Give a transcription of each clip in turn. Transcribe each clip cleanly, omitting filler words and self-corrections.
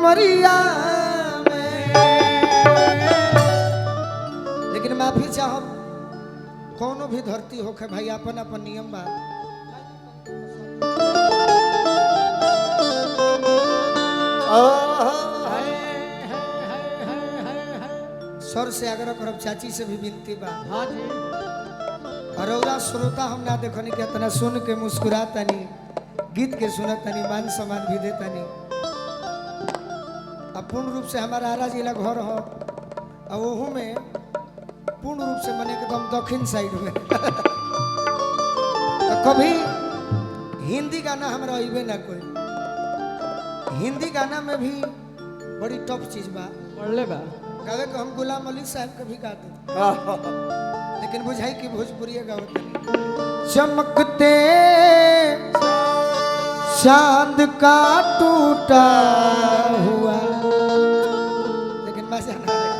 उमरिया में। लेकिन माफी चाहब कोनो भी धरती होके भाई अपन अपन नियम बा। सर से आग्रह करब, चाची से भी विनती बा। हाँ जी। अरौरा श्रोता हम ना देखनी के इतना सुन के मुस्कुरातनी, गीत के सुनतनी, मान सम्मान भी देतनी। अब पूर्ण रूप से हमारा आरा जिला घर हो, और वहू में पूर्ण रूप से मने एकदम दक्षिण साइड में। तो कभी हिंदी गाना हमरा अइबे ना कोई। हिंदी गाना में भी बड़ी टफ चीज बा। पढ़ले बा गावे को हम गुलाम अली साहब के भी गाते, लेकिन बुझाई कि भोजपुरी गावत नहीं। चमकते चांद का टूटा हुआ, लेकिन मजा ना आया।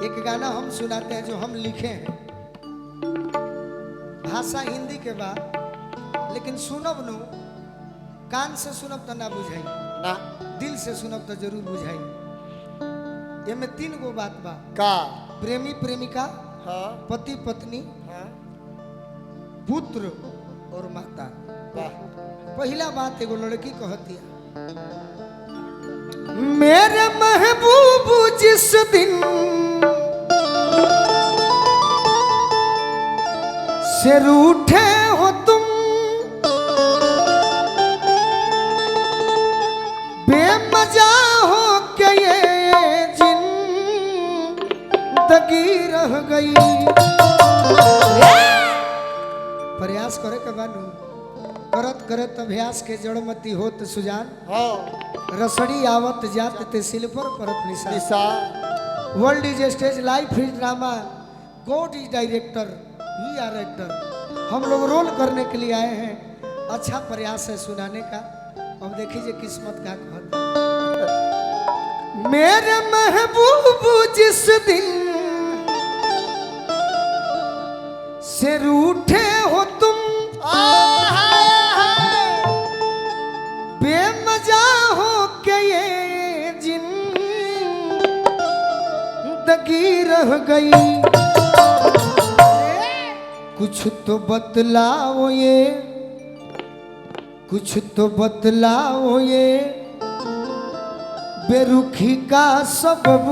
एक गाना हम सुनाते हैं जो हम लिखे हैं, भाषा हिंदी के बाद, लेकिन सुनब नु कान से सुनब तो ना बुझाई ना, दिल से सुनब तो जरूर बुझाई। ये में 3 गो बात बा का प्रेमी प्रेमिका, हाँ पति पत्नी, हाँ पुत्र और माता। वाह पहला बात एगो लड़की कहती है, मेरे महबूब जिस दिन से रूठे हो तुम, बेमजा हो के ये जिंदगी रह गई। प्रयास करे के बानू, करत करत अभ्यास के जड़मती होत सुजान, हाँ रसड़ी आवत जात ते सिल पर परत निशान। निशा world is stage, life is drama, God is director, we are actor. हम लोग रोल करने के लिए आए हैं, अच्छा प्रयास है सुनाने का। अब देखिए किस्मत का कहता है। मेरे महबूब जिस दिन से रूठे हो तुम, बेमजा हो के ये जिंदगी रह गई। कुछ तो बतलाओ ये, कुछ तो बतलाओ ये बेरुखी का सबब।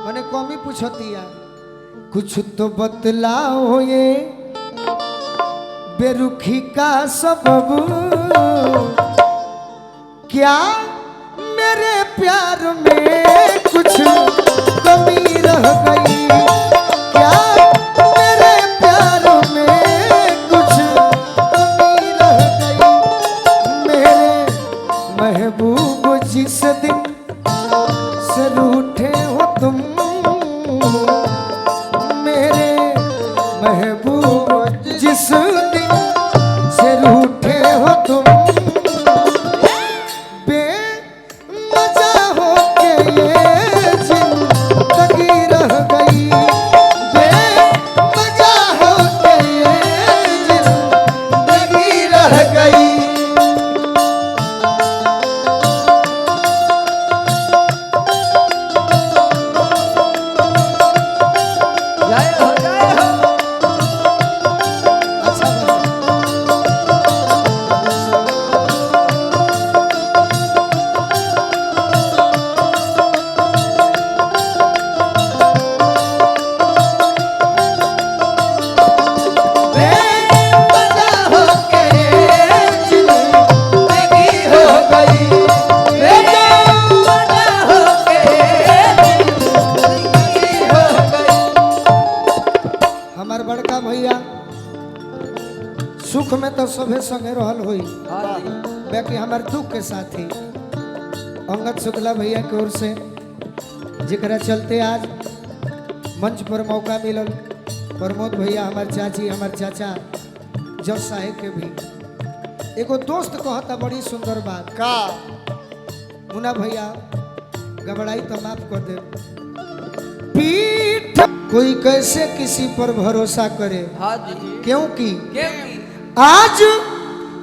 मैंने कमी पूछतिया, कुछ तो बतलाओ ये बेरुखी का सबब। क्या मेरे प्यार में कुछ कमी रह गई? क्या मेरे प्यार में कुछ कमी रह गई? मेरे महबूब जिस दिन से रूठे हो तुम, मेरे महबूब जिस दिन से रूठे हो तुम, बेमजा हो के ये जिंदगी रह गई। बेमजा हो के ये जिंदगी रह गई। जय हो जय हो। अच्छा बात। बेमजा हो के जिंदगी हो गई। बेमजा हो के जिंदगी हो गई। हमार बड़का भैया सुख में तो सभे संगे रहल होई, हाँ जी। बाकी हमार दुख के साथी अंगद शुक्ला भैया की ओर से जिकरा चलते आज मंच पर मौका मिलल। प्रमोद भैया, हमार चाची, हमार चाचा जज साहेब के भी एगो दोस्त कहता बड़ी सुंदर बात। का मुन्ना भैया घबराई तो माफ कर दे। पीठ कोई कैसे किसी पर भरोसा करे, हाँ जी। क्योंकि क्योंकि आज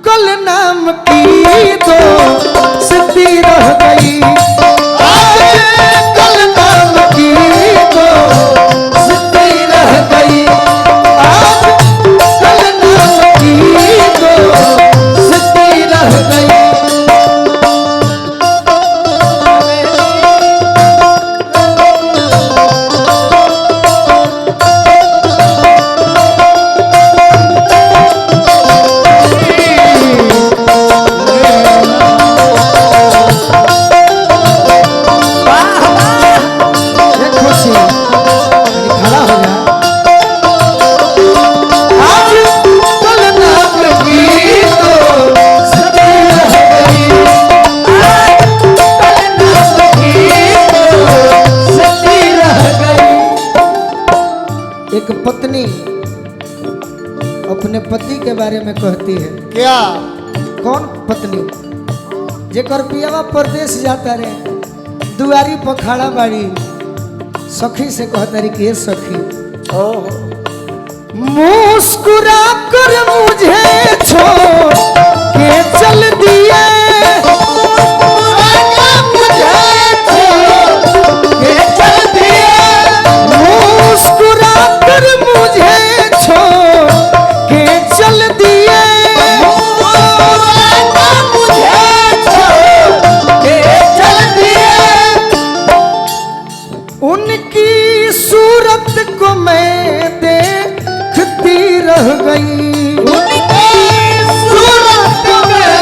कल नाम की दो सती रह गई। आज कल नाम की दो सती रह गई। आज कल नाम की दो सती रह गई। एक पत्नी अपने पति के बारे में कहती है। क्या? कौन पत्नी? जेकर पियावा परदेश जाता रे, दुआरी पर खड़ा बाड़ी, सखी से कहता रे कि सखी मुस्कुरा कर मुझे छोड़ के चल दिए। मुस्कुरा कर मुझे छोड़ के चल दिए। उनकी सूरत को मैं देखती रह गई। उनकी सूरत को मैं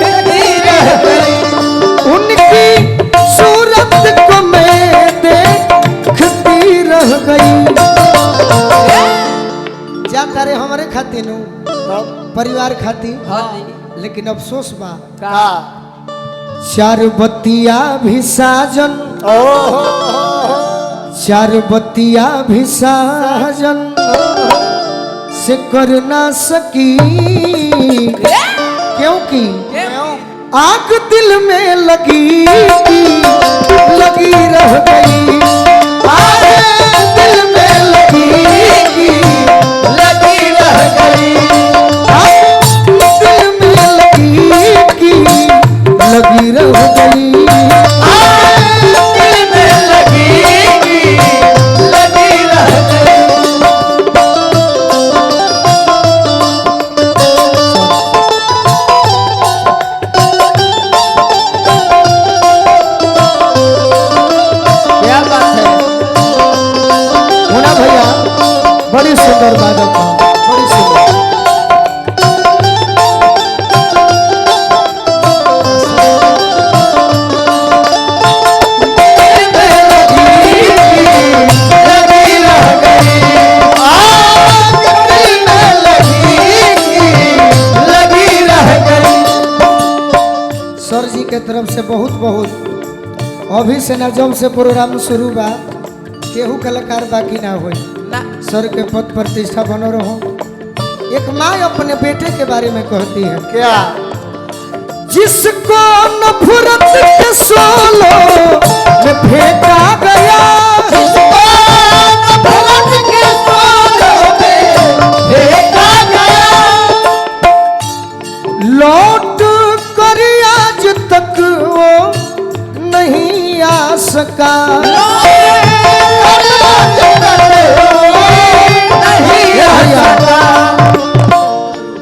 देखती रह गई। उनकी सूरत को मैं देखती रह गई। जाता रे हमारे खातिर परिवार खातिर, हाँ जी। लेकिन अफसोस बा का? चार बत्तिया भी साजन, चार बत्तिया भी साजन से कर ना सकी। क्योंकि आग दिल में लगी लगी रह गई। आग दिल में लगी लगी रह गई। आग दिल में लगी लगी रह गई। दिल में लगी लगी रह गई। क्या बात है मुन्ना भैया, बड़ी सुंदर बादक है, बड़ी सुंदर। सर जी के तरफ से बहुत बहुत अभी से ना, जब से प्रोग्राम शुरू बा केहू कलाकार बाकी ना होई। सर के पद प्रतिष्ठा बनो रहो। एक माँ अपने बेटे के बारे में कहती है। क्या? जिसको नफरत के सोलो में फेंका गया। जिसको नफरत के सोलो में फेंका गया। लौट कर आज तक वो नहीं आ सका।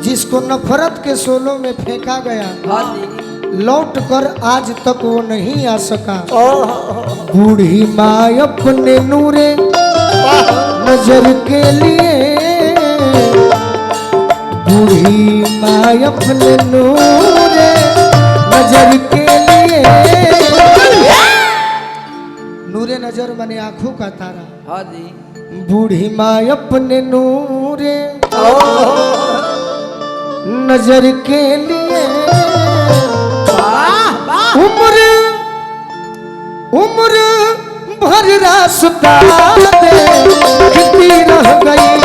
जिसको नफरत के सोलों में फेंका गया, हाँ जी। लौट कर आज तक वो नहीं आ सका। बूढ़ी माँ अपने नूरे नजर के लिए, बूढ़ी माँ अपने नूरे नजर के लिए। नूरे नजर माने आंखों का तारा। हाँ जी। बूढ़ी माँ अपने नूरे नजर के लिए उम्र उम्र भर रास्ता देखती रह गई।